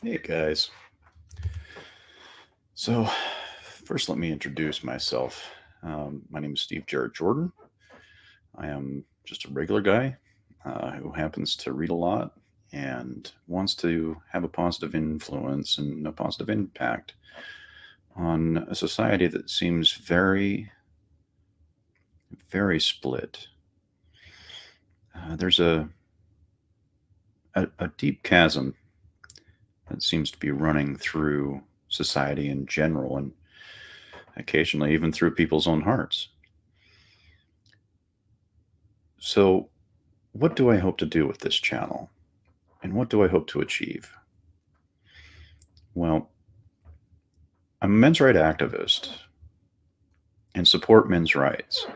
Hey guys. So, first, let me introduce myself. My name is Steve Jarrett Jordan. I am just a regular guy who happens to read a lot and wants to have a positive influence and a positive impact on a society that seems very, very split. There's a deep chasm that seems to be running through society in general and occasionally even through people's own hearts. So, what do I hope to do with this channel? And what do I hope to achieve? Well, I'm a men's rights activist and support men's rights.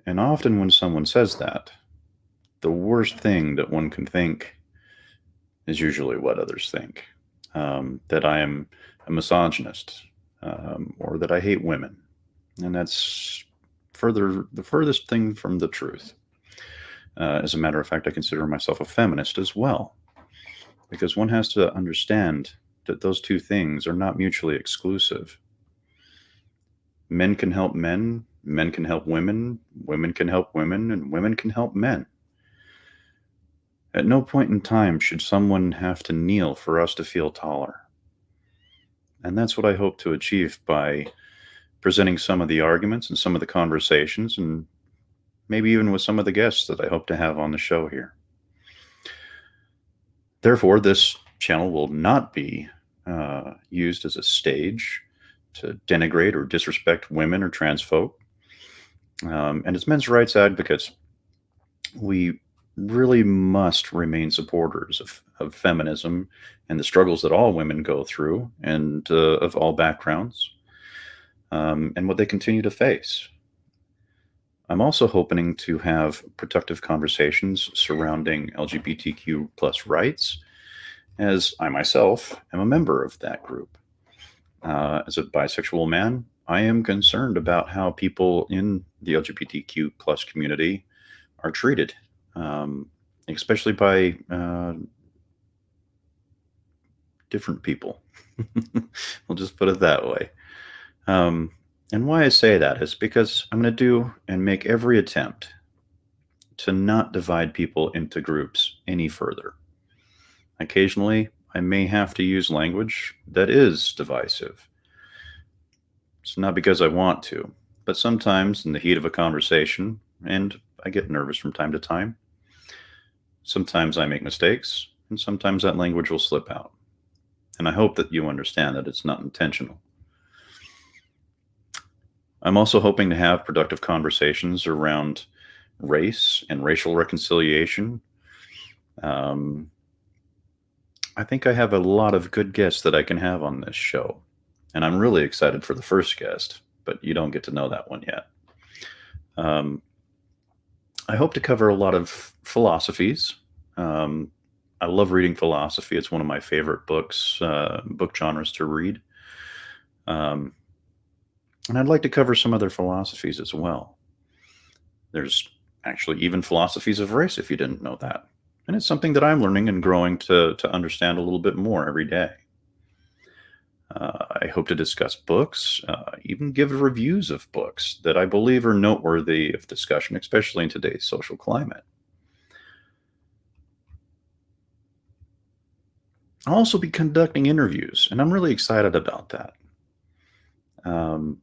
And often when someone says that, the worst thing that one can think is usually what others think, that I am a misogynist, or that I hate women. And that's the furthest thing from the truth. As a matter of fact, I consider myself a feminist as well, because one has to understand that those two things are not mutually exclusive. Men can help men, men can help women, women can help women, and women can help men. At no point in time should someone have to kneel for us to feel taller. And that's what I hope to achieve by presenting some of the arguments and some of the conversations, and maybe even with some of the guests that I hope to have on the show here. Therefore, this channel will not be used as a stage to denigrate or disrespect women or trans folk. And as men's rights advocates, we really must remain supporters of feminism and the struggles that all women go through and of all backgrounds, and what they continue to face. I'm also hoping to have productive conversations surrounding LGBTQ plus rights, as I myself am a member of that group. As a bisexual man, I am concerned about how people in the LGBTQ plus community are treated, especially by different people. We'll just put it that way. And why I say that is because I'm going to do and make every attempt to not divide people into groups any further. Occasionally, I may have to use language that is divisive. It's not because I want to, but sometimes in the heat of a conversation, and I get nervous from time to time, sometimes I make mistakes, and sometimes that language will slip out. And I hope that you understand that it's not intentional. I'm also hoping to have productive conversations around race and racial reconciliation. Um, I think I have a lot of good guests that I can have on this show. And I'm really excited for the first guest, but you don't get to know that one yet. Um, I hope to cover a lot of philosophies. I love reading philosophy. It's one of my favorite book genres to read. Um, and I'd like to cover some other philosophies as well. There's actually even philosophies of race, if you didn't know that. And it's something that I'm learning and growing to understand a little bit more every day. I hope to discuss books, even give reviews of books that I believe are noteworthy of discussion, especially in today's social climate. I'll also be conducting interviews, and I'm really excited about that. Um,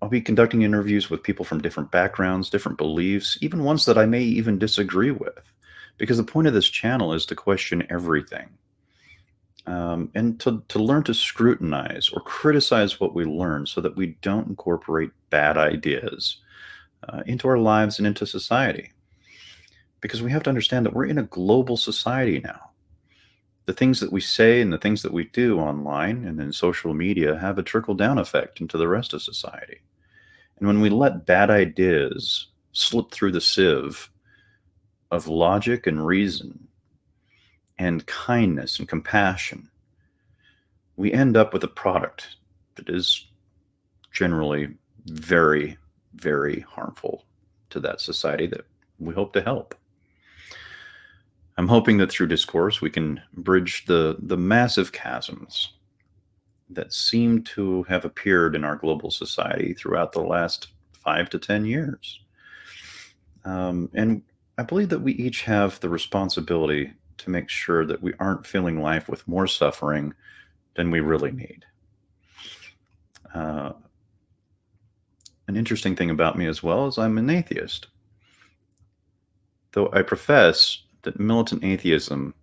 I'll be conducting interviews with people from different backgrounds, different beliefs, even ones that I may even disagree with, because the point of this channel is to question everything. And to learn to scrutinize or criticize what we learn so that we don't incorporate bad ideas into our lives and into society. Because we have to understand that we're in a global society now. The things that we say and the things that we do online and in social media have a trickle down effect into the rest of society. And when we let bad ideas slip through the sieve of logic and reason and kindness and compassion, we end up with a product that is generally very, very harmful to that society that we hope to help. I'm hoping that through discourse we can bridge the massive chasms that seem to have appeared in our global society throughout the last 5 to 10 years. And I believe that we each have the responsibility to make sure that we aren't filling life with more suffering than we really need. Uh, an interesting thing about me as well is I'm an atheist. Though I profess that militant atheism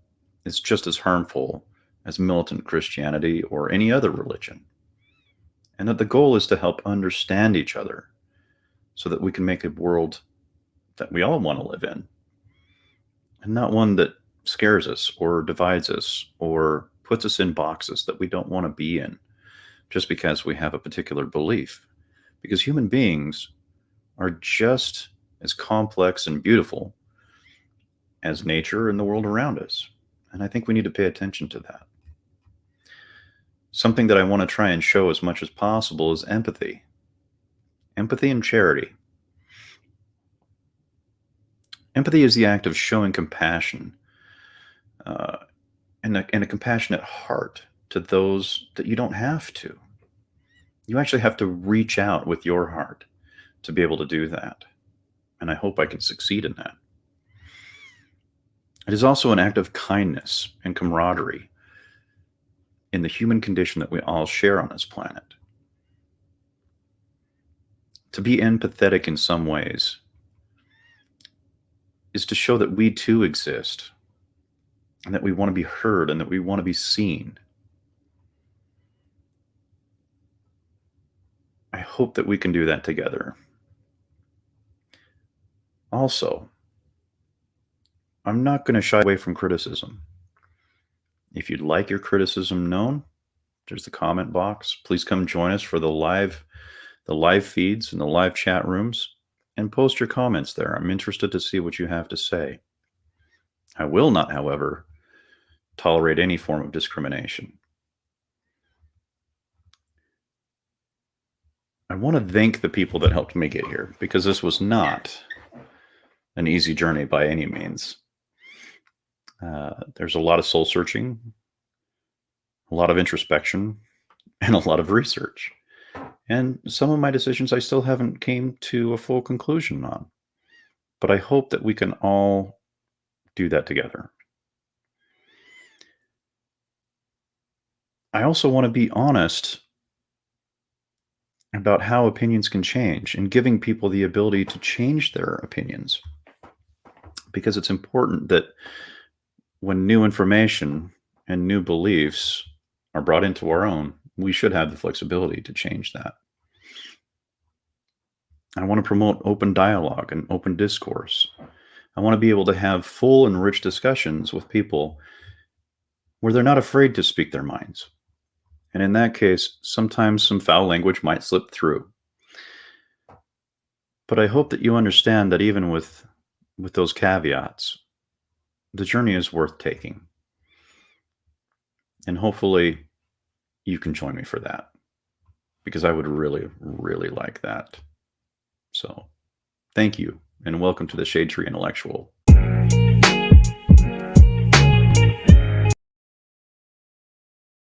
is just as harmful as militant Christianity or any other religion, and that the goal is to help understand each other so that we can make a world that we all want to live in, and not one that scares us or divides us or puts us in boxes that we don't want to be in just because we have a particular belief. Because human beings are just as complex and beautiful as nature and the world around us. And I think we need to pay attention to that. Something that I want to try and show as much as possible is empathy. Empathy and charity. Empathy is the act of showing compassion and a compassionate heart to those that you don't have to. You actually have to reach out with your heart to be able to do that. And I hope I can succeed in that. It is also an act of kindness and camaraderie in the human condition that we all share on this planet. To be empathetic in some ways is to show that we too exist and that we want to be heard and that we want to be seen. I hope that we can do that together. Also, I'm not going to shy away from criticism. If you'd like your criticism known, there's the comment box. Please come join us for the live feeds and the live chat rooms and post your comments there. I'm interested to see what you have to say. I will not, however, tolerate any form of discrimination. I want to thank the people that helped me get here, because this was not an easy journey by any means. There's a lot of soul searching, a lot of introspection, and a lot of research. And some of my decisions I still haven't came to a full conclusion on. But I hope that we can all do that together. I also want to be honest about how opinions can change and giving people the ability to change their opinions. Because it's important that when new information and new beliefs are brought into our own, we should have the flexibility to change that. I want to promote open dialogue and open discourse. I want to be able to have full and rich discussions with people where they're not afraid to speak their minds. And in that case, sometimes some foul language might slip through. But I hope that you understand that even with those caveats, the journey is worth taking. And hopefully you can join me for that, because I would really, really like that. So thank you, and welcome to the Shadetree Intellectual.